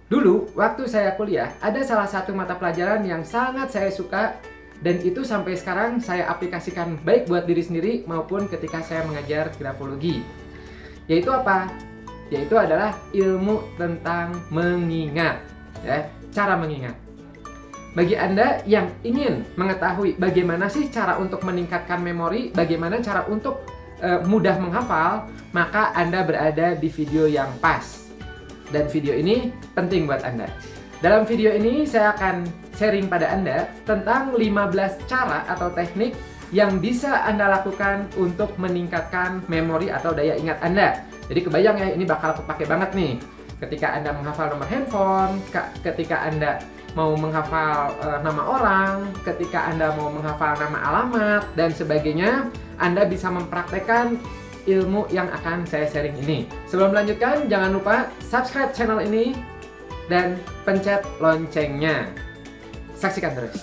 Dulu, waktu saya kuliah, ada salah satu mata pelajaran yang sangat saya suka dan itu sampai sekarang saya aplikasikan baik buat diri sendiri maupun ketika saya mengajar grafologi. Yaitu apa? Yaitu adalah ilmu tentang mengingat, ya, cara mengingat. Bagi Anda yang ingin mengetahui bagaimana sih cara untuk meningkatkan memori, bagaimana cara untuk mudah menghafal, maka Anda berada di video yang pas. Dan video ini penting buat Anda. Dalam video ini saya akan sharing pada Anda tentang 15 cara atau teknik yang bisa Anda lakukan untuk meningkatkan memori atau daya ingat Anda. Jadi kebayang ya, ini bakal kepake banget nih ketika Anda menghafal nomor handphone, ketika Anda mau menghafal nama orang, ketika Anda mau menghafal nama alamat, dan sebagainya. Anda bisa mempraktekkan ilmu yang akan saya sharing ini. Sebelum melanjutkan, jangan lupa subscribe channel ini dan pencet loncengnya. Saksikan terus.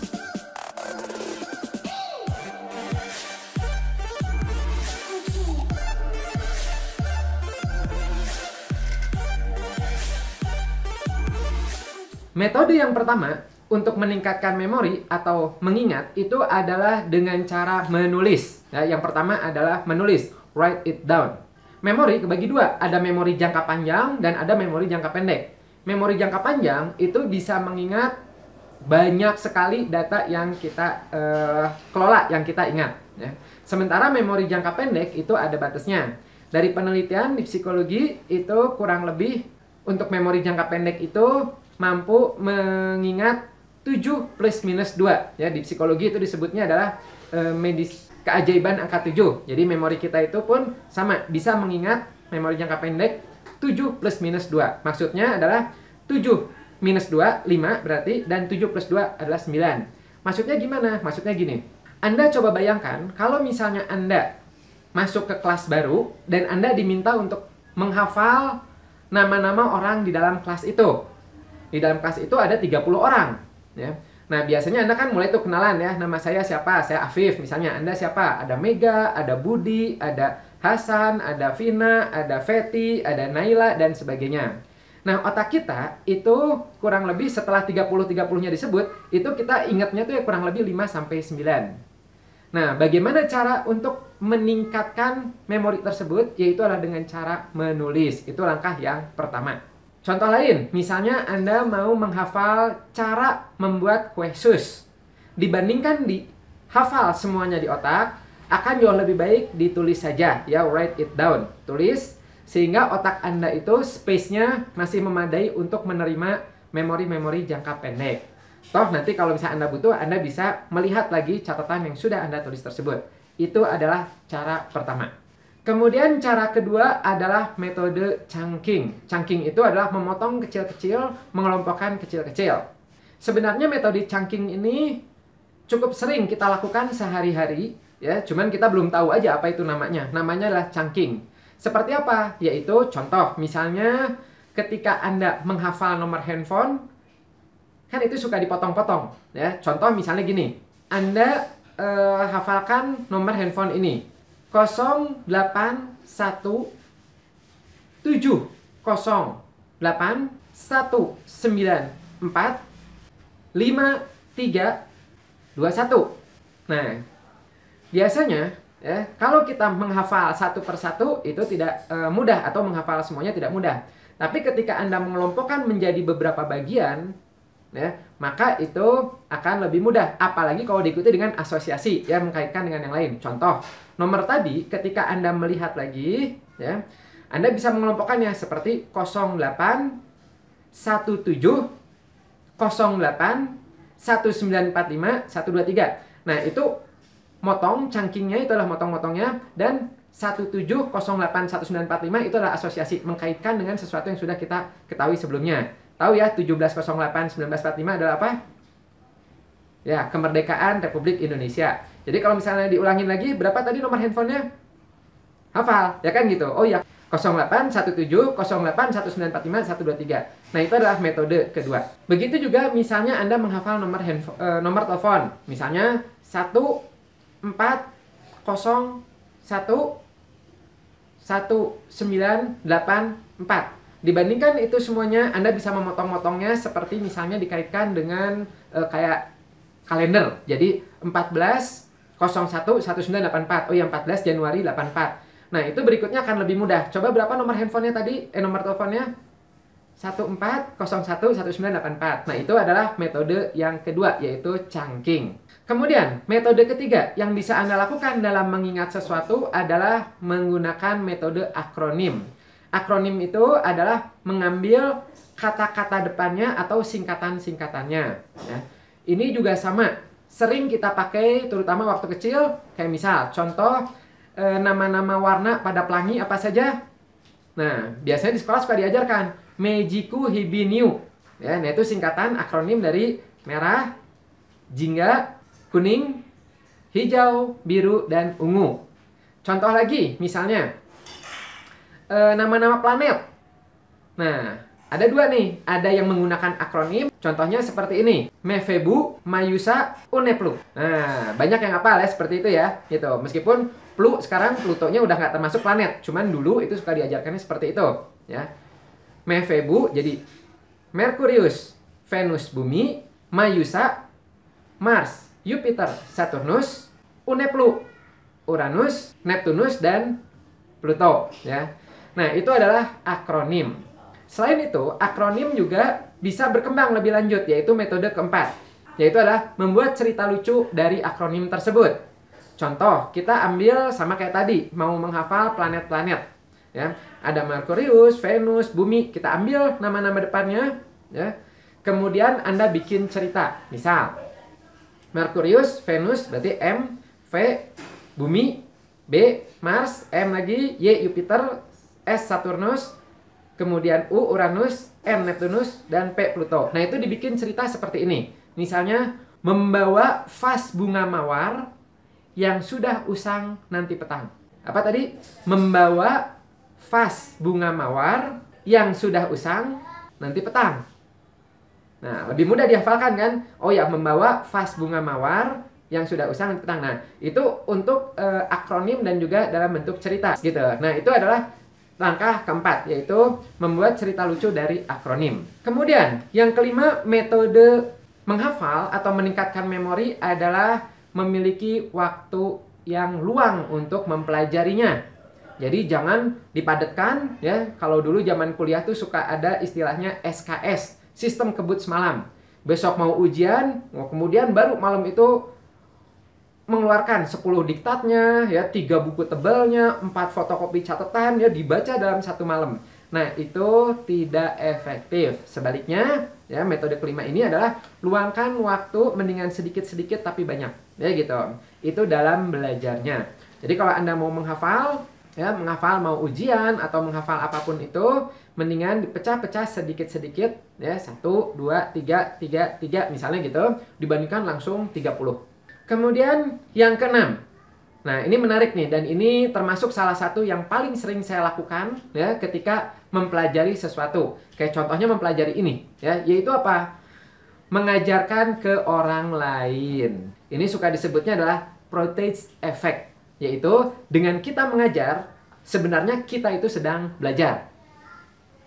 Metode yang pertama untuk meningkatkan memori atau mengingat itu adalah dengan cara menulis. Nah, yang pertama adalah menulis. Write it down. Memori kebagi dua, ada memori jangka panjang dan ada memori jangka pendek. Memori jangka panjang itu bisa mengingat banyak sekali data yang kita kelola, yang kita ingat. Ya. Sementara memori jangka pendek itu ada batasnya. Dari penelitian di psikologi itu kurang lebih untuk memori jangka pendek itu mampu mengingat 7 plus minus 2. Ya, di psikologi itu disebutnya adalah keajaiban angka 7. Jadi memori kita itu pun sama, bisa mengingat memori jangka pendek 7 plus minus 2. Maksudnya adalah 7 minus 2, 5 berarti, dan 7 plus 2 adalah 9. Maksudnya gimana? Maksudnya gini, Anda coba bayangkan kalau misalnya Anda masuk ke kelas baru dan Anda diminta untuk menghafal nama-nama orang di dalam kelas itu. Di dalam kelas itu ada 30 orang. Ya. Nah, biasanya Anda kan mulai tuh kenalan ya, nama saya siapa? Saya Afif misalnya. Anda siapa? Ada Mega, ada Budi, ada Hasan, ada Vina, ada Feti, ada Naila, dan sebagainya. Nah, otak kita itu kurang lebih setelah 30-30-nya disebut, itu kita ingatnya tuh ya kurang lebih 5-9. Nah, bagaimana cara untuk meningkatkan memori tersebut? Yaitu adalah dengan cara menulis. Itu langkah yang pertama. Contoh lain, misalnya Anda mau menghafal cara membuat kue sus. Dibandingkan dihafal semuanya di otak, akan jauh lebih baik ditulis saja, ya, write it down. Tulis, sehingga otak Anda itu space-nya masih memadai untuk menerima memori-memori jangka pendek. Toh nanti kalau misalnya Anda butuh, Anda bisa melihat lagi catatan yang sudah Anda tulis tersebut. Itu adalah cara pertama. Kemudian cara kedua adalah metode chunking. Chunking itu adalah memotong kecil-kecil, mengelompokkan kecil-kecil. Sebenarnya metode chunking ini cukup sering kita lakukan sehari-hari, ya. Cuman kita belum tahu aja apa itu namanya. Namanya adalah chunking. Seperti apa? Yaitu contoh, misalnya ketika Anda menghafal nomor handphone, kan itu suka dipotong-potong, ya. Contoh misalnya gini, Anda hafalkan nomor handphone ini. 0817081945321. Nah, biasanya ya, kalau kita menghafal satu persatu itu tidak mudah, atau menghafal semuanya tidak mudah. Tapi ketika Anda mengelompokkan menjadi beberapa bagian, ya, maka itu akan lebih mudah, apalagi kalau diikuti dengan asosiasi, ya, mengkaitkan dengan yang lain. Contoh, nomor tadi ketika Anda melihat lagi, ya, Anda bisa mengelompokkannya seperti 0817081945 Nah, itu motong, chunkingnya itu adalah motong-motongnya, dan 17081945 itu adalah asosiasi, mengkaitkan dengan sesuatu yang sudah kita ketahui sebelumnya. Tahu ya, 1708-1945 adalah apa? Ya, kemerdekaan Republik Indonesia. Jadi kalau misalnya diulangin lagi, berapa tadi nomor handphonenya? Hafal, ya kan gitu. Oh ya, 0817081945-123. Nah, itu adalah metode kedua. Begitu juga misalnya Anda menghafal nomor telepon. Misalnya 14011984. Dibandingkan itu semuanya, Anda bisa memotong-motongnya seperti misalnya dikaitkan dengan kayak kalender. Jadi 14/01/1984. Oh ya, 14 Januari 84. Nah, itu berikutnya akan lebih mudah. Coba berapa nomor handphonenya tadi? Nomor teleponnya? 14/01/1984. Nah, itu adalah metode yang kedua, yaitu chunking. Kemudian, metode ketiga yang bisa Anda lakukan dalam mengingat sesuatu adalah menggunakan metode akronim. Akronim itu adalah mengambil kata-kata depannya atau singkatan-singkatannya. Ya. Ini juga sama, sering kita pakai terutama waktu kecil, kayak misal, contoh nama-nama warna pada pelangi apa saja. Nah, biasanya di sekolah suka diajarkan Meijiku Hibiniu. Ya, nah itu singkatan akronim dari merah, jingga, kuning, hijau, biru, dan ungu. Contoh lagi, misalnya nama-nama planet. Nah, ada dua nih. Ada yang menggunakan akronim. Contohnya seperti ini. Mefebu, Mayusa, Uneplu. Nah, banyak yang hafal ya seperti itu ya. Gitu. Meskipun Plu sekarang Plutonya udah nggak termasuk planet. Cuman dulu itu suka diajarkannya seperti itu. Ya. Mefebu jadi Merkurius, Venus, Bumi, Mayusa, Mars, Jupiter, Saturnus, Uneplu, Uranus, Neptunus, dan Pluto. Ya. Nah, itu adalah akronim. Selain itu, akronim juga bisa berkembang lebih lanjut, yaitu metode keempat. Yaitu adalah membuat cerita lucu dari akronim tersebut. Contoh, kita ambil sama kayak tadi, mau menghafal planet-planet. Ya, ada Merkurius, Venus, Bumi, kita ambil nama-nama depannya. Ya. Kemudian Anda bikin cerita. Misal, Merkurius, Venus, berarti M, V, Bumi, B, Mars, M lagi, Y, Jupiter, S, Saturnus, kemudian U, Uranus, N, Neptunus, dan P, Pluto. Nah, itu dibikin cerita seperti ini. Misalnya, membawa vas bunga mawar yang sudah usang nanti petang. Apa tadi? Membawa vas bunga mawar yang sudah usang nanti petang. Nah, lebih mudah dihafalkan kan? Oh ya, membawa vas bunga mawar yang sudah usang nanti petang. Nah, itu untuk akronim dan juga dalam bentuk cerita gitu. Nah, itu adalah langkah keempat, yaitu membuat cerita lucu dari akronim. Kemudian, yang kelima, metode menghafal atau meningkatkan memori adalah memiliki waktu yang luang untuk mempelajarinya. Jadi jangan dipadatkan ya. Kalau dulu zaman kuliah tuh suka ada istilahnya SKS, sistem kebut semalam. Besok mau ujian, kemudian baru malam itu mengeluarkan 10 diktatnya, ya 3 buku tebalnya, 4 fotokopi catatan, ya dibaca dalam satu malam. Nah, itu tidak efektif. Sebaliknya, ya metode kelima ini adalah luangkan waktu mendingan sedikit-sedikit tapi banyak. Ya gitu. Itu dalam belajarnya. Jadi kalau Anda mau menghafal, ya menghafal mau ujian atau menghafal apapun itu, mendingan dipecah-pecah sedikit-sedikit, ya 1, 2, 3, 3, 3 misalnya gitu, dibandingkan langsung 30. Kemudian yang keenam. Nah, ini menarik nih, dan ini termasuk salah satu yang paling sering saya lakukan ya ketika mempelajari sesuatu. Kayak contohnya mempelajari ini, ya, yaitu apa? Mengajarkan ke orang lain. Ini suka disebutnya adalah protage effect, yaitu dengan kita mengajar, sebenarnya kita itu sedang belajar.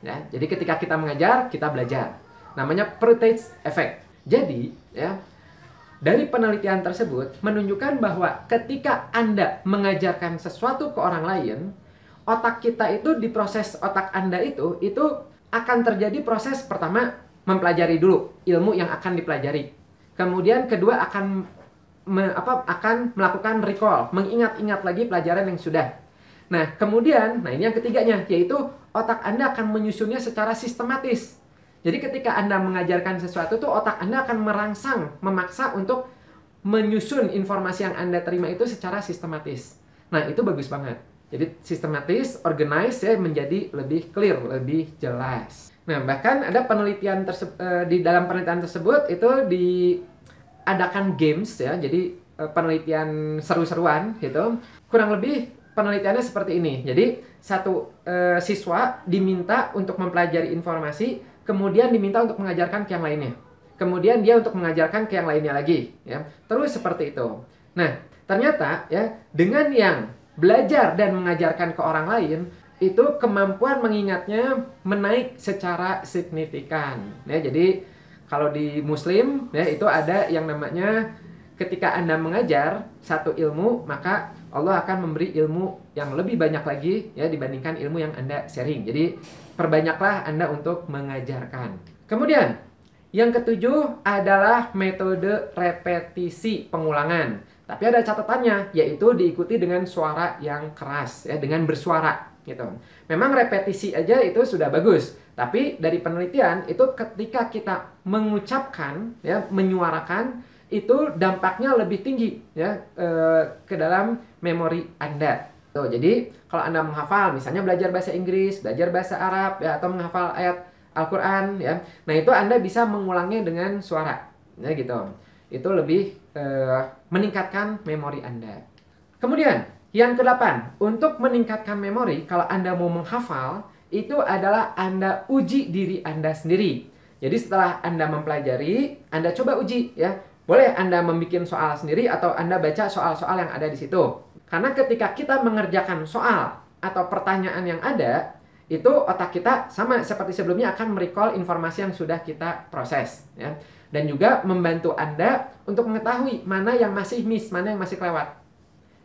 Ya, jadi ketika kita mengajar, kita belajar. Namanya protage effect. Jadi, ya, dari penelitian tersebut menunjukkan bahwa ketika Anda mengajarkan sesuatu ke orang lain, otak kita itu di proses otak Anda itu akan terjadi proses pertama mempelajari dulu ilmu yang akan dipelajari. Kemudian kedua akan melakukan recall, mengingat-ingat lagi pelajaran yang sudah. Nah, kemudian, ini yang ketiganya, yaitu otak Anda akan menyusunnya secara sistematis. Jadi ketika Anda mengajarkan sesuatu tuh otak Anda akan merangsang, memaksa untuk menyusun informasi yang Anda terima itu secara sistematis. Nah, itu bagus banget. Jadi sistematis, organize ya menjadi lebih clear, lebih jelas. Nah, bahkan ada penelitian di dalam penelitian tersebut itu diadakan games ya. Jadi penelitian seru-seruan gitu. Kurang lebih penelitiannya seperti ini. Jadi satu siswa diminta untuk mempelajari informasi, kemudian diminta untuk mengajarkan ke yang lainnya. Kemudian dia untuk mengajarkan ke yang lainnya lagi, ya. Terus seperti itu. Nah, ternyata ya dengan yang belajar dan mengajarkan ke orang lain, itu kemampuan mengingatnya menaik secara signifikan. Ya, jadi kalau di Muslim ya itu ada yang namanya ketika Anda mengajar satu ilmu, maka Allah akan memberi ilmu yang lebih banyak lagi ya dibandingkan ilmu yang Anda sharing. Jadi perbanyaklah Anda untuk mengajarkan. Kemudian yang ketujuh adalah metode repetisi pengulangan. Tapi ada catatannya, yaitu diikuti dengan suara yang keras ya, dengan bersuara gitu. Memang repetisi aja itu sudah bagus. Tapi dari penelitian itu ketika kita mengucapkan, ya, menyuarakan, itu dampaknya lebih tinggi ya ke dalam memori Anda. Tuh, jadi kalau Anda menghafal, misalnya belajar bahasa Inggris, belajar bahasa Arab, ya, atau menghafal ayat Al-Quran, ya, nah itu Anda bisa mengulangnya dengan suara, ya gitu. Itu lebih meningkatkan memori Anda. Kemudian yang kedelapan, untuk meningkatkan memori, kalau Anda mau menghafal, itu adalah Anda uji diri Anda sendiri. Jadi setelah Anda mempelajari, Anda coba uji ya. Boleh Anda membuat soal sendiri atau Anda baca soal-soal yang ada di situ. Karena ketika kita mengerjakan soal atau pertanyaan yang ada, itu otak kita sama seperti sebelumnya akan merecall informasi yang sudah kita proses ya. Dan juga membantu Anda untuk mengetahui mana yang masih miss, mana yang masih kelewat.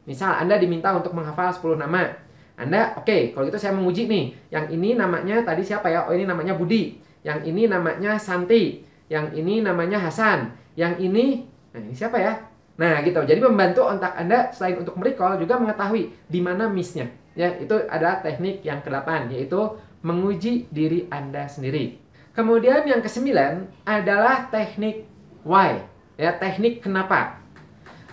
Misal Anda diminta untuk menghafal 10 nama. Anda, oke, kalau gitu saya menguji nih. Yang ini namanya tadi siapa ya? Oh, ini namanya Budi. Yang ini namanya Santi. Yang ini namanya Hasan. Yang ini, nah ini siapa ya? Nah, gitu. Jadi membantu otak Anda selain untuk merecall juga mengetahui di mana miss-nya. Ya, itu adalah teknik yang ke-8, yaitu menguji diri Anda sendiri. Kemudian yang ke-9 adalah teknik why. Ya, teknik kenapa.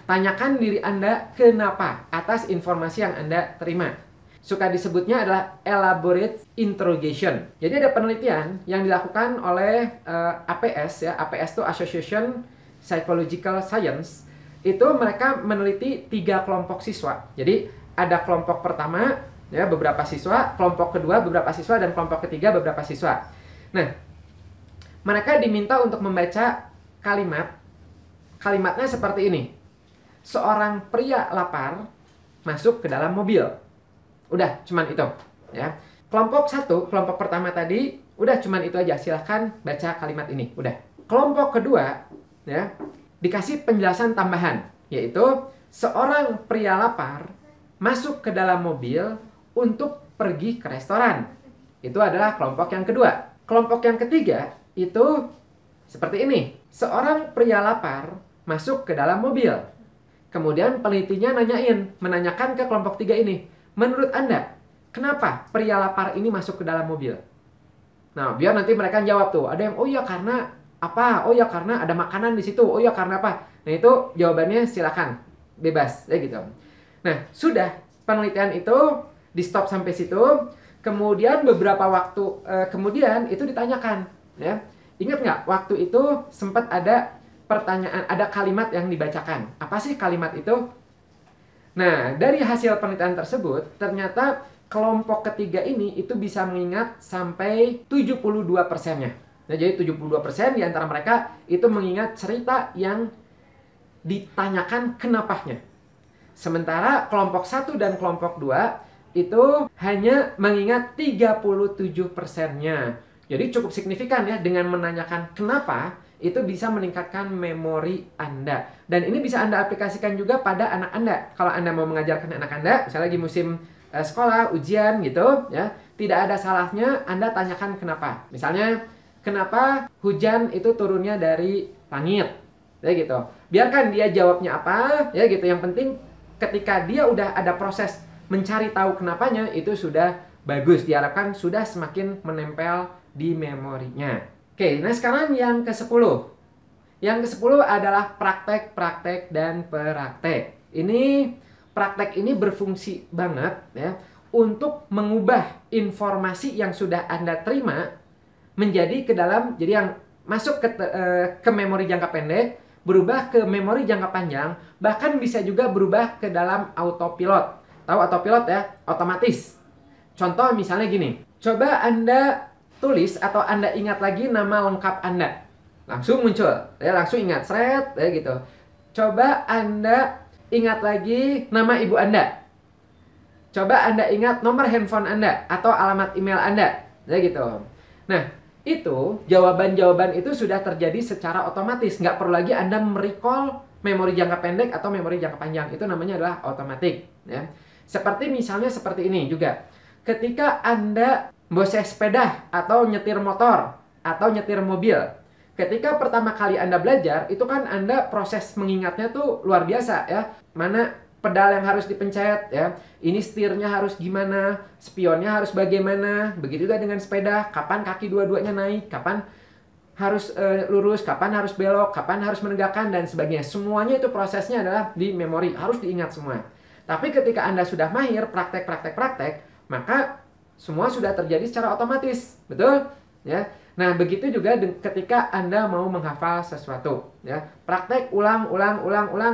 Tanyakan diri Anda kenapa atas informasi yang Anda terima. Suka disebutnya adalah elaborate interrogation. Jadi ada penelitian yang dilakukan oleh APS ya, APS itu Association Psychological Science. Itu mereka meneliti 3 kelompok siswa. Jadi ada kelompok pertama ya beberapa siswa, kelompok kedua beberapa siswa, dan kelompok ketiga beberapa siswa. Nah, mereka diminta untuk membaca kalimat. Kalimatnya seperti ini. Seorang pria lapar masuk ke dalam mobil. Udah, cuman itu ya. Kelompok 1, kelompok pertama tadi, udah cuman itu aja. Silahkan baca kalimat ini, udah. Kelompok kedua ya, dikasih penjelasan tambahan, yaitu seorang pria lapar masuk ke dalam mobil untuk pergi ke restoran. Itu adalah kelompok yang kedua. Kelompok yang ketiga itu seperti ini. Seorang pria lapar masuk ke dalam mobil. Kemudian penelitinya menanyakan ke kelompok 3 ini. Menurut Anda, kenapa pria lapar ini masuk ke dalam mobil? Nah, biar nanti mereka jawab tuh. Ada yang, oh ya karena apa? Oh ya karena ada makanan di situ. Oh ya karena apa? Nah, itu jawabannya silakan. Bebas, ya gitu. Nah, sudah penelitian itu di stop sampai situ. Kemudian beberapa waktu kemudian itu ditanyakan. Ya. Ingat nggak? Waktu itu sempat ada pertanyaan, ada kalimat yang dibacakan. Apa sih kalimat itu? Nah, dari hasil penelitian tersebut, ternyata kelompok ketiga ini itu bisa mengingat sampai 72%-nya. Nah, jadi 72% di antara mereka itu mengingat cerita yang ditanyakan kenapanya. Sementara kelompok 1 dan kelompok 2 itu hanya mengingat 37%-nya. Jadi cukup signifikan ya, dengan menanyakan kenapa, itu bisa meningkatkan memori Anda. Dan ini bisa Anda aplikasikan juga pada anak Anda. Kalau Anda mau mengajarkan anak Anda, misalnya lagi musim sekolah, ujian gitu, ya, tidak ada salahnya Anda tanyakan kenapa. Misalnya, kenapa hujan itu turunnya dari langit? Ya gitu. Biarkan dia jawabnya apa, ya gitu. Yang penting ketika dia udah ada proses mencari tahu kenapanya, itu sudah bagus. Diharapkan sudah semakin menempel di memorinya. Oke, nah sekarang yang ke-10. Yang ke-10 adalah praktek, dan praktek. Praktek ini berfungsi banget ya untuk mengubah informasi yang sudah Anda terima menjadi ke dalam, jadi yang masuk ke memori jangka pendek, berubah ke memori jangka panjang, bahkan bisa juga berubah ke dalam autopilot. Tahu autopilot ya? Otomatis. Contoh misalnya gini. Coba Anda tulis atau Anda ingat lagi nama lengkap Anda. Langsung muncul, ya langsung ingat, seret, ya gitu. Coba Anda ingat lagi nama ibu Anda. Coba Anda ingat nomor handphone Anda atau alamat email Anda. Ya gitu. Nah, itu jawaban-jawaban itu sudah terjadi secara otomatis. Nggak perlu lagi Anda merecall memori jangka pendek atau memori jangka panjang. Itu namanya adalah otomatik. Ya. Seperti misalnya seperti ini juga. Ketika Anda bose sepeda atau nyetir motor atau nyetir mobil. Ketika pertama kali Anda belajar, itu kan Anda proses mengingatnya tuh luar biasa ya. Mana pedal yang harus dipencet ya. Ini setirnya harus gimana, spionnya harus bagaimana. Begitu juga dengan sepeda, kapan kaki dua-duanya naik, kapan harus lurus, kapan harus belok, kapan harus menegakkan dan sebagainya. Semuanya itu prosesnya adalah di memori, harus diingat semua. Tapi ketika Anda sudah mahir praktek, maka semua sudah terjadi secara otomatis. Betul? Ya. Nah, begitu juga ketika Anda mau menghafal sesuatu, ya. Praktek ulang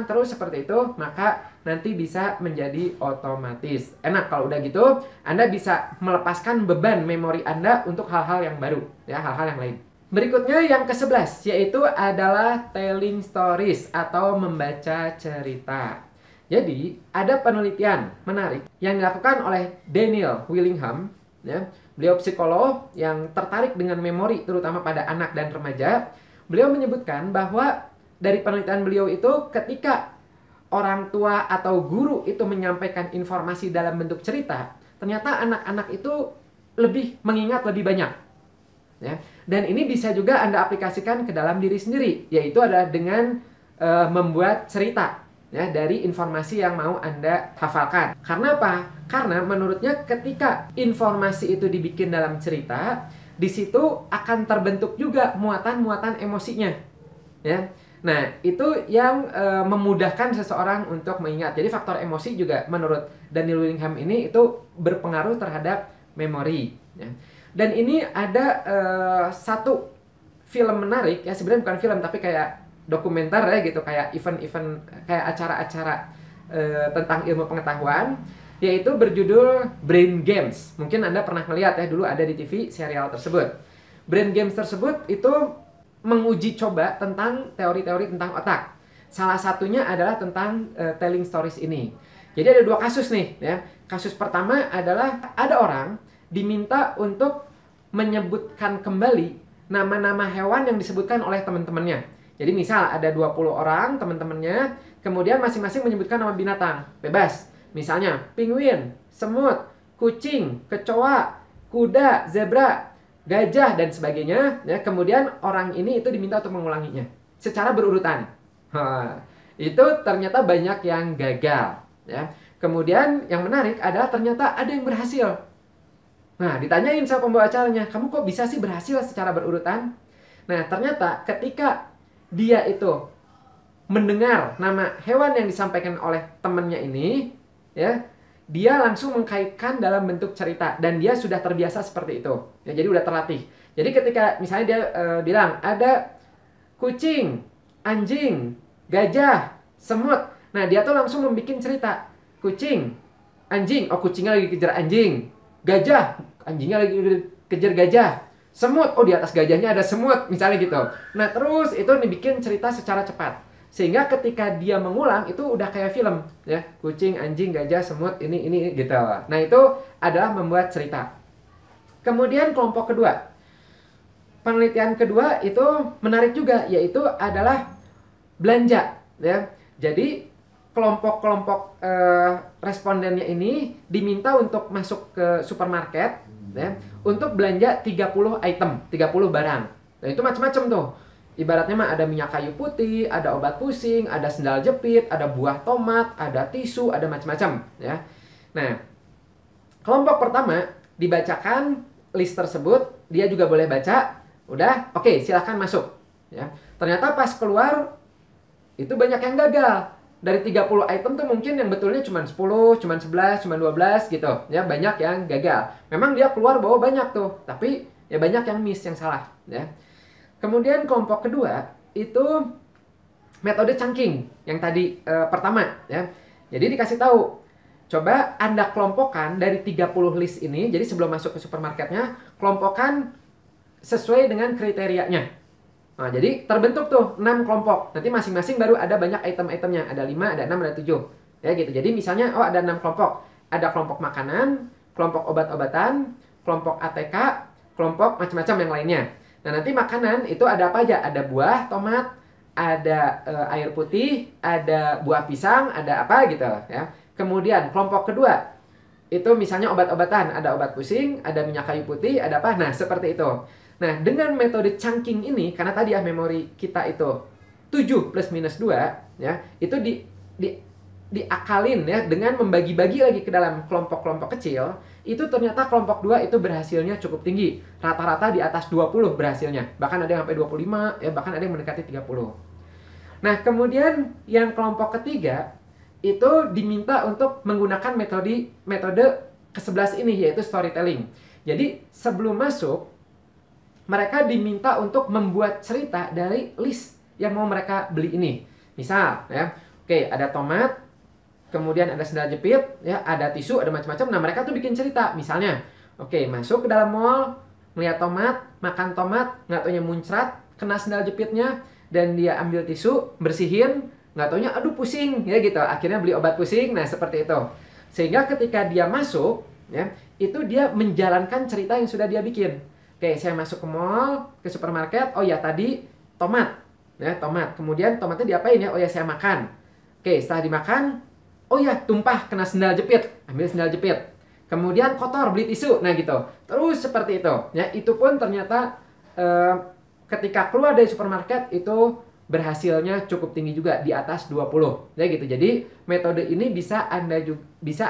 terus seperti itu, maka nanti bisa menjadi otomatis. Enak kalau udah gitu, Anda bisa melepaskan beban memori Anda untuk hal-hal yang baru, ya, hal-hal yang lain. Berikutnya yang ke-11, yaitu adalah telling stories atau membaca cerita. Jadi, ada penelitian menarik yang dilakukan oleh Daniel Willingham, ya. Beliau psikolog yang tertarik dengan memori terutama pada anak dan remaja. Beliau menyebutkan bahwa dari penelitian beliau itu ketika orang tua atau guru itu menyampaikan informasi dalam bentuk cerita, ternyata anak-anak itu lebih mengingat lebih banyak. Ya. Dan ini bisa juga Anda aplikasikan ke dalam diri sendiri, yaitu adalah dengan membuat cerita. Ya, dari informasi yang mau Anda hafalkan. Karena apa? Karena menurutnya ketika informasi itu dibikin dalam cerita, di situ akan terbentuk juga muatan-muatan emosinya. Ya. Nah, itu yang memudahkan seseorang untuk mengingat. Jadi faktor emosi juga menurut Daniel Willingham ini itu berpengaruh terhadap memori. Ya. Dan ini ada satu film menarik, ya sebenarnya bukan film tapi kayak dokumenter ya gitu, kayak event-event, kayak acara-acara tentang ilmu pengetahuan, yaitu berjudul Brain Games. Mungkin Anda pernah melihat ya, dulu ada di TV serial tersebut. Brain Games tersebut itu menguji coba tentang teori-teori tentang otak. Salah satunya adalah tentang telling stories ini. Jadi ada dua kasus nih ya. Kasus pertama adalah ada orang diminta untuk menyebutkan kembali nama-nama hewan yang disebutkan oleh teman-temannya. Jadi misal ada 20 orang teman-temannya, kemudian masing-masing menyebutkan nama binatang, bebas. Misalnya penguin, semut, kucing, kecoa, kuda, zebra, gajah dan sebagainya. Ya, kemudian orang ini itu diminta untuk mengulanginya secara berurutan. Itu ternyata banyak yang gagal. Ya. Kemudian yang menarik adalah ternyata ada yang berhasil. Nah, ditanyain sama pembawa acaranya, kamu kok bisa sih berhasil secara berurutan? Nah, ternyata ketika dia itu mendengar nama hewan yang disampaikan oleh temannya ini, ya, dia langsung mengkaitkan dalam bentuk cerita dan dia sudah terbiasa seperti itu. Ya, jadi udah terlatih. Jadi ketika misalnya dia bilang ada kucing, anjing, gajah, semut. Nah, dia tuh langsung membuat cerita. Kucing, anjing, oh kucingnya lagi kejar anjing. Gajah, anjingnya lagi kejar gajah. Semut, oh di atas gajahnya ada semut, misalnya gitu. Nah, terus itu dibikin cerita secara cepat. Sehingga ketika dia mengulang, itu udah kayak film. Ya, kucing, anjing, gajah, semut, ini gitu. Nah, itu adalah membuat cerita. Kemudian kelompok kedua. Penelitian kedua itu menarik juga, yaitu adalah belanja. Ya. Jadi, kelompok-kelompok respondennya ini diminta untuk masuk ke supermarket, ya, untuk belanja 30 item, 30 barang. Dan itu macam-macam tuh. Ibaratnya mah ada minyak kayu putih, ada obat pusing, ada sendal jepit, ada buah tomat, ada tisu, ada macam-macam, ya. Nah, kelompok pertama dibacakan list tersebut, dia juga boleh baca. Udah, oke, silahkan masuk, ya. Ternyata pas keluar itu banyak yang gagal. Dari 30 item tuh mungkin yang betulnya cuma 10, cuma 11, cuma 12 gitu. Ya, banyak yang gagal. Memang dia keluar bawa banyak tuh, tapi ya banyak yang miss, yang salah, ya. Kemudian kelompok kedua itu metode chunking yang tadi pertama, ya. Jadi dikasih tahu, coba Anda kelompokkan dari 30 list ini, jadi sebelum masuk ke supermarketnya, kelompokkan sesuai dengan kriterianya. Nah, jadi terbentuk tuh 6 kelompok. Nanti masing-masing baru ada banyak item-itemnya. Ada 5, ada 6, ada 7. Ya gitu. Jadi misalnya, oh ada 6 kelompok. ada kelompok makanan, kelompok obat-obatan, kelompok ATK, kelompok macam-macam yang lainnya. Nah, nanti makanan itu ada apa aja? Ada buah, tomat, ada air putih, ada buah pisang, ada apa gitu ya. Kemudian kelompok kedua itu misalnya obat-obatan, ada obat pusing, ada minyak kayu putih, ada apa? Nah, seperti itu. Nah, dengan metode chunking ini, karena tadi ya memori kita itu 7 plus minus 2, ya, itu diakalin ya dengan membagi-bagi lagi ke dalam kelompok-kelompok kecil, itu ternyata kelompok 2 itu berhasilnya cukup tinggi. Rata-rata di atas 20 berhasilnya. Bahkan ada yang sampai 25, ya, bahkan ada yang mendekati 30. Nah, kemudian yang kelompok ketiga itu diminta untuk menggunakan metode ke-11 ini, yaitu storytelling. Jadi sebelum masuk, mereka diminta untuk membuat cerita dari list yang mau mereka beli ini. Misal, ya, oke, ada tomat, kemudian ada sendal jepit, ya, ada tisu, ada macam-macam. Nah, mereka tuh bikin cerita. Misalnya, oke, masuk ke dalam mall, melihat tomat, makan tomat, nggak taunya muncrat, kena sendal jepitnya, dan dia ambil tisu, bersihin, nggak taunya aduh pusing ya gitu, akhirnya beli obat pusing. Nah, seperti itu. Sehingga ketika dia masuk ya, itu dia menjalankan cerita yang sudah dia bikin. Oke, saya masuk ke mall, ke supermarket, oh ya tadi tomat ya, tomat, kemudian tomatnya diapain ya, oh ya saya makan. Oke, setelah dimakan, oh ya tumpah kena sendal jepit, ambil sendal jepit, kemudian kotor beli tisu. Nah gitu, terus seperti itu ya. Itu pun ternyata ketika keluar dari supermarket itu berhasilnya cukup tinggi juga, di atas 20 ya gitu. Jadi metode ini bisa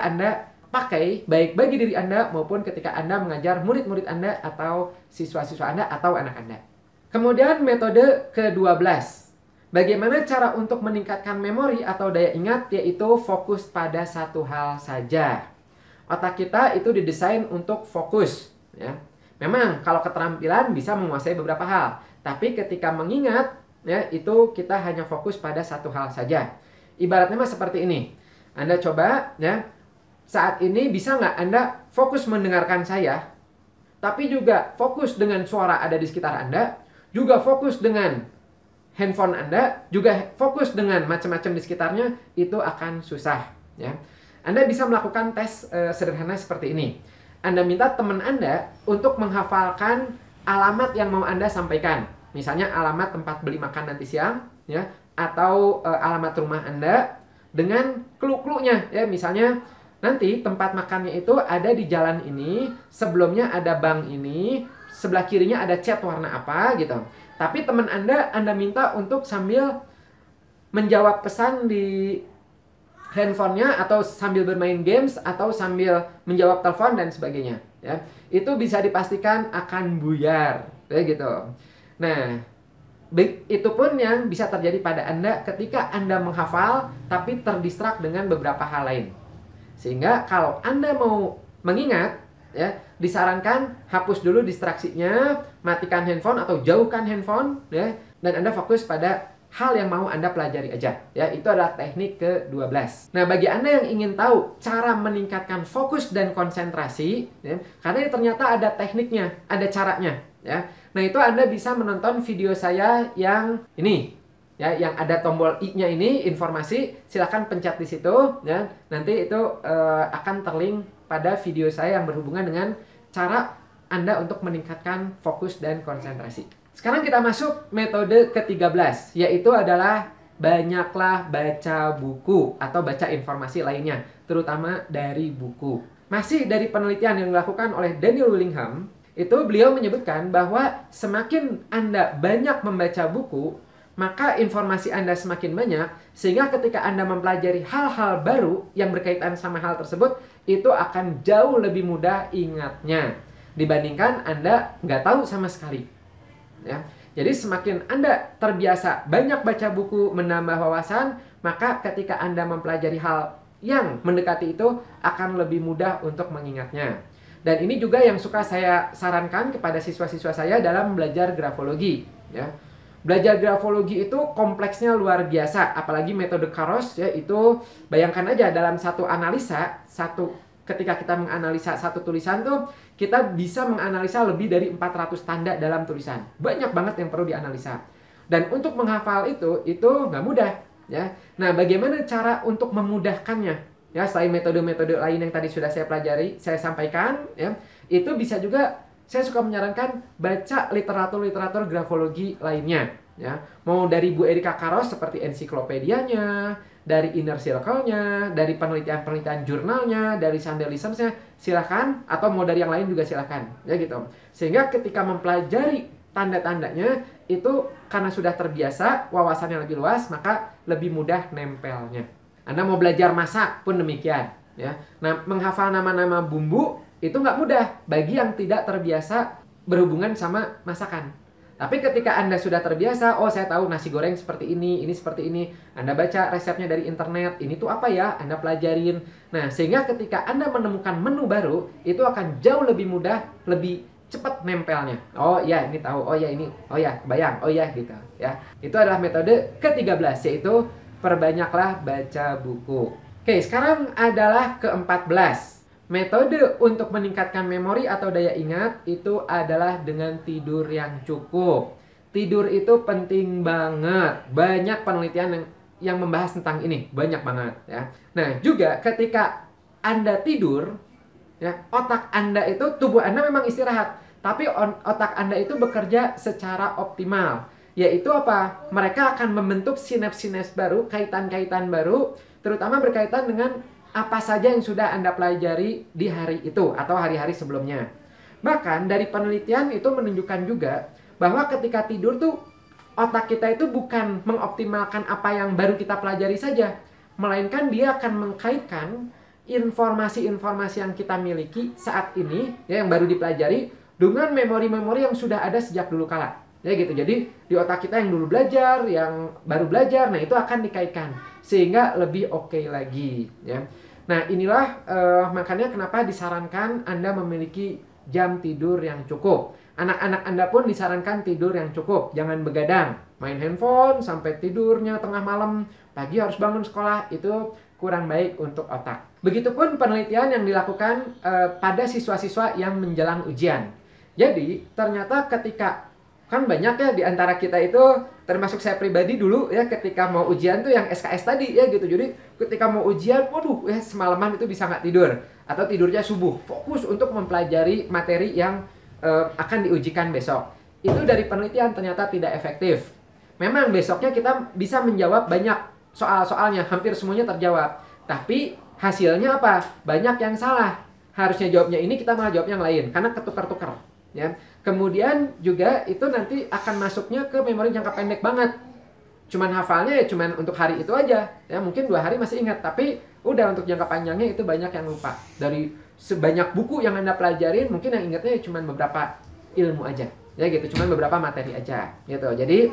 Anda pakai baik bagi diri Anda maupun ketika Anda mengajar murid-murid Anda atau siswa-siswa Anda atau anak Anda. Kemudian metode ke-12. Bagaimana cara untuk meningkatkan memori atau daya ingat, yaitu fokus pada satu hal saja. Otak kita itu didesain untuk fokus ya. Memang kalau keterampilan bisa menguasai beberapa hal, tapi ketika mengingat ya, itu kita hanya fokus pada satu hal saja. Ibaratnya mah seperti ini. Anda coba ya, saat ini bisa nggak Anda fokus mendengarkan saya, tapi juga fokus dengan suara ada di sekitar Anda, juga fokus dengan handphone Anda, juga fokus dengan macam-macam di sekitarnya, itu akan susah ya. Anda bisa melakukan tes sederhana seperti ini. Anda minta teman Anda untuk menghafalkan alamat yang mau Anda sampaikan. Misalnya alamat tempat beli makan nanti siang, ya, atau alamat rumah Anda dengan clue-cluenya, ya. Misalnya nanti tempat makannya itu ada di jalan ini, sebelumnya ada bank ini, sebelah kirinya ada cat warna apa gitu. Tapi teman Anda minta untuk sambil menjawab pesan di handphonenya, atau sambil bermain games, atau sambil menjawab telepon dan sebagainya, ya. Itu bisa dipastikan akan buyar, ya gitu. Nah, itu pun yang bisa terjadi pada Anda ketika Anda menghafal tapi terdistrak dengan beberapa hal lain. Sehingga kalau Anda mau mengingat, ya, disarankan hapus dulu distraksinya, matikan handphone atau jauhkan handphone, ya, dan Anda fokus pada hal yang mau Anda pelajari aja. Ya, itu adalah teknik ke-12. Nah, bagi Anda yang ingin tahu cara meningkatkan fokus dan konsentrasi, ya, karena ini ternyata ada tekniknya, ada caranya, ya. Nah, itu Anda bisa menonton video saya yang ini, ya, yang ada tombol i-nya ini, informasi, silahkan pencet di situ, ya. Nanti itu akan terlink pada video saya yang berhubungan dengan cara Anda untuk meningkatkan fokus dan konsentrasi. Sekarang kita masuk metode ke-13, yaitu adalah banyaklah baca buku atau baca informasi lainnya, terutama dari buku. Masih dari penelitian yang dilakukan oleh Daniel Willingham, itu beliau menyebutkan bahwa semakin Anda banyak membaca buku, maka informasi Anda semakin banyak, sehingga ketika Anda mempelajari hal-hal baru yang berkaitan sama hal tersebut, itu akan jauh lebih mudah ingatnya dibandingkan Anda nggak tahu sama sekali. Ya. Jadi semakin Anda terbiasa banyak baca buku, menambah wawasan, maka ketika Anda mempelajari hal yang mendekati itu akan lebih mudah untuk mengingatnya. Dan ini juga yang suka saya sarankan kepada siswa-siswa saya dalam belajar grafologi, ya. Belajar grafologi itu kompleksnya luar biasa, apalagi metode Karos, ya, itu bayangkan aja dalam satu analisa, ketika kita menganalisa satu tulisan tuh, kita bisa menganalisa lebih dari 400 tanda dalam tulisan. Banyak banget yang perlu dianalisa. Dan untuk menghafal itu nggak mudah, ya. Nah, bagaimana cara untuk memudahkannya? ya, selain metode-metode lain yang tadi sudah saya pelajari, saya sampaikan, ya, itu bisa juga saya suka menyarankan baca literatur-literatur grafologi lainnya, ya. Mau dari Bu Erika Karos seperti ensiklopedianya, dari inner circle-nya, dari penelitian-penelitian jurnalnya, dari Sunday Lessons-nya, silakan, atau mau dari yang lain juga silakan, ya gitu. Sehingga ketika mempelajari tanda-tandanya itu karena sudah terbiasa, wawasannya lebih luas, maka lebih mudah nempelnya. Anda mau belajar masak pun demikian, ya. Nah, menghafal nama-nama bumbu itu nggak mudah bagi yang tidak terbiasa berhubungan sama masakan. Tapi ketika Anda sudah terbiasa, oh saya tahu nasi goreng seperti ini seperti ini. Anda baca resepnya dari internet, ini tuh apa ya? Anda pelajarin. Nah, sehingga ketika Anda menemukan menu baru, itu akan jauh lebih mudah, lebih cepat nempelnya. Oh ya, ini tahu. Oh ya, ini. Oh ya, kebayang. Oh ya, gitu. Ya. Itu adalah metode ke-13, yaitu perbanyaklah baca buku. Oke, sekarang adalah ke-14. Metode untuk meningkatkan memori atau daya ingat itu adalah dengan tidur yang cukup. Tidur itu penting banget. Banyak penelitian yang membahas tentang ini, banyak banget, ya. Nah, juga ketika Anda tidur, ya, otak Anda itu, tubuh Anda memang istirahat, tapi otak Anda itu bekerja secara optimal. Yaitu apa? Mereka akan membentuk sinaps-sinaps baru, kaitan-kaitan baru, terutama berkaitan dengan apa saja yang sudah Anda pelajari di hari itu atau hari-hari sebelumnya. Bahkan dari penelitian itu menunjukkan juga bahwa ketika tidur tuh otak kita itu bukan mengoptimalkan apa yang baru kita pelajari saja, melainkan dia akan mengkaitkan informasi-informasi yang kita miliki saat ini, ya, yang baru dipelajari, dengan memori-memori yang sudah ada sejak dulu kala. Ya gitu. Jadi di otak kita yang dulu belajar, yang baru belajar, nah itu akan dikaitkan sehingga lebih oke lagi, ya. Nah, inilah makanya kenapa disarankan Anda memiliki jam tidur yang cukup. Anak-anak Anda pun disarankan tidur yang cukup. Jangan begadang, main handphone sampai tidurnya tengah malam, pagi harus bangun sekolah, itu kurang baik untuk otak. Begitupun penelitian yang dilakukan pada siswa-siswa yang menjelang ujian. Jadi, ternyata ketika, kan banyak ya di antara kita itu, termasuk saya pribadi dulu ya, ketika mau ujian tuh yang SKS tadi ya gitu. Jadi ketika mau ujian, waduh ya semalaman itu bisa nggak tidur. Atau tidurnya subuh, fokus untuk mempelajari materi yang akan diujikan besok. Itu dari penelitian ternyata tidak efektif. Memang besoknya kita bisa menjawab banyak soal-soalnya, hampir semuanya terjawab. Tapi hasilnya apa? Banyak yang salah. Harusnya jawabnya ini, kita malah jawab yang lain, karena ketukar-tukar. Ya. Kemudian juga itu nanti akan masuknya ke memori jangka pendek banget. Cuman hafalnya ya cuman untuk hari itu aja. Ya mungkin 2 hari masih ingat, tapi udah untuk jangka panjangnya itu banyak yang lupa. Dari sebanyak buku yang Anda pelajarin, mungkin yang ingatnya cuman beberapa ilmu aja. Ya gitu, cuman beberapa materi aja gitu. Jadi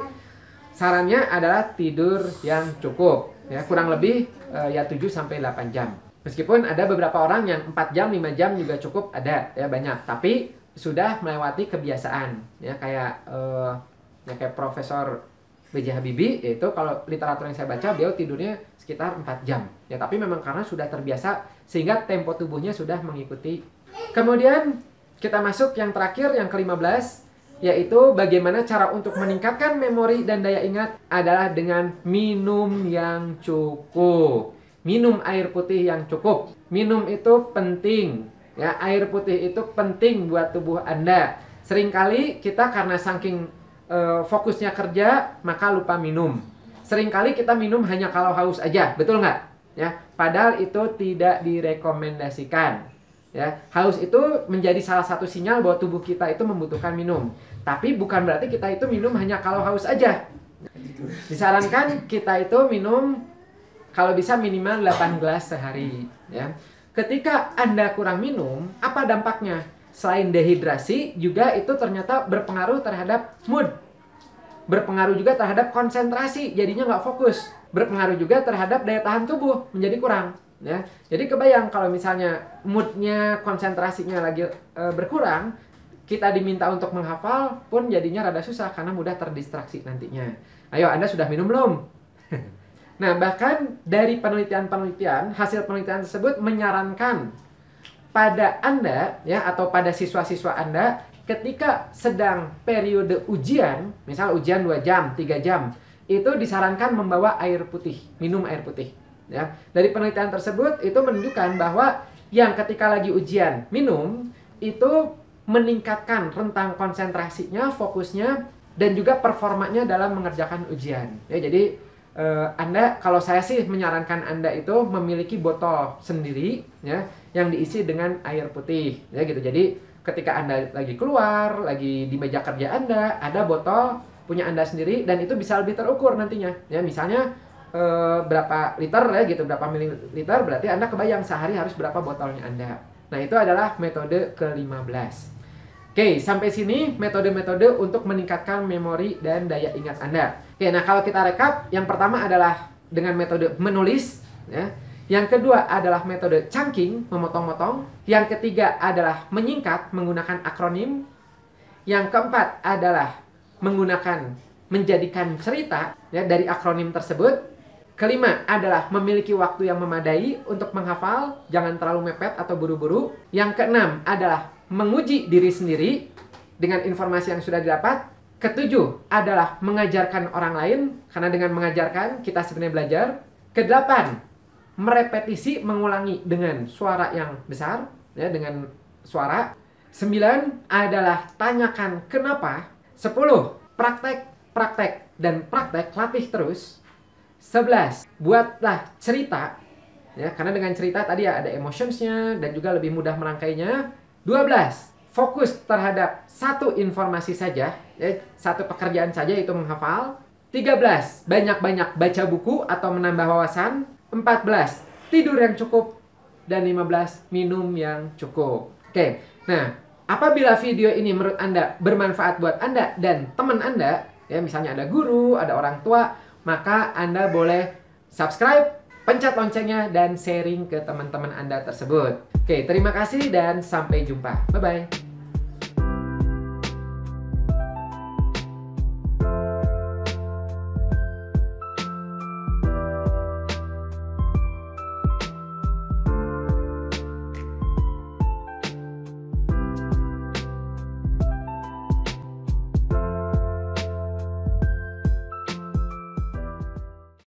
sarannya adalah tidur yang cukup. Ya, kurang lebih ya 7 sampai 8 jam. Meskipun ada beberapa orang yang 4 jam, 5 jam juga cukup, ada ya banyak. Tapi sudah melewati kebiasaan, ya kayak Profesor B.J. Habibie, yaitu kalau literatur yang saya baca, beliau tidurnya sekitar 4 jam. Ya, tapi memang karena sudah terbiasa sehingga tempo tubuhnya sudah mengikuti. Kemudian kita masuk yang terakhir, yang ke-15, yaitu bagaimana cara untuk meningkatkan memori dan daya ingat adalah dengan minum yang cukup. Minum air putih yang cukup. Minum itu penting. Ya, air putih itu penting buat tubuh Anda. Seringkali kita karena saking fokusnya kerja, maka lupa minum. Seringkali kita minum hanya kalau haus aja, betul nggak? Ya, padahal itu tidak direkomendasikan. Ya, haus itu menjadi salah satu sinyal bahwa tubuh kita itu membutuhkan minum. Tapi bukan berarti kita itu minum hanya kalau haus aja. Disarankan kita itu minum kalau bisa minimal 8 gelas sehari. Ya. Ketika Anda kurang minum, apa dampaknya? Selain dehidrasi, juga itu ternyata berpengaruh terhadap mood. Berpengaruh juga terhadap konsentrasi, jadinya nggak fokus. Berpengaruh juga terhadap daya tahan tubuh, menjadi kurang. Ya. Jadi kebayang kalau misalnya moodnya, konsentrasinya lagi berkurang, kita diminta untuk menghafal pun jadinya rada susah karena mudah terdistraksi nantinya. Ayo, Anda sudah minum belum? Nah, bahkan dari penelitian-penelitian, hasil penelitian tersebut menyarankan pada Anda, ya, atau pada siswa-siswa Anda, ketika sedang periode ujian, misal ujian 2 jam, 3 jam, itu disarankan membawa air putih, minum air putih. Ya. Dari penelitian tersebut itu menunjukkan bahwa yang ketika lagi ujian minum itu meningkatkan rentang konsentrasinya, fokusnya, dan juga performanya dalam mengerjakan ujian. Ya, jadi Anda, kalau saya sih menyarankan Anda itu memiliki botol sendiri, ya, yang diisi dengan air putih, ya gitu. Jadi ketika Anda lagi keluar, lagi di meja kerja Anda, ada botol punya Anda sendiri, dan itu bisa lebih terukur nantinya. Ya, misalnya berapa liter ya gitu, berapa mililiter, berarti Anda kebayang sehari harus berapa botolnya Anda. Nah, itu adalah metode ke-15. Oke, sampai sini metode-metode untuk meningkatkan memori dan daya ingat Anda. Oke, nah kalau kita rekap, yang pertama adalah dengan metode menulis, ya. Yang kedua adalah metode chunking, memotong-motong. Yang ketiga adalah menyingkat menggunakan akronim. Yang keempat adalah menjadikan cerita ya dari akronim tersebut. Kelima adalah memiliki waktu yang memadai untuk menghafal, jangan terlalu mepet atau buru-buru. Yang keenam adalah menguji diri sendiri dengan informasi yang sudah didapat. Ketujuh adalah mengajarkan orang lain, karena dengan mengajarkan kita sebenarnya belajar. Kedelapan, merepetisi, mengulangi dengan suara yang besar, ya, dengan suara. 9 adalah tanyakan kenapa. 10, praktek, dan praktek, latih terus. 11, buatlah cerita, ya, karena dengan cerita tadi ya ada emotionsnya dan juga lebih mudah merangkainya. 12, fokus terhadap satu informasi saja, ya, satu pekerjaan saja, itu menghafal. 13, banyak-banyak baca buku atau menambah wawasan. 14, tidur yang cukup. Dan 15, minum yang cukup. Oke, nah apabila video ini menurut Anda bermanfaat buat Anda dan teman Anda, ya, misalnya ada guru, ada orang tua, maka Anda boleh subscribe, pencet loncengnya, dan sharing ke teman-teman Anda tersebut. Oke, terima kasih dan sampai jumpa. Bye-bye.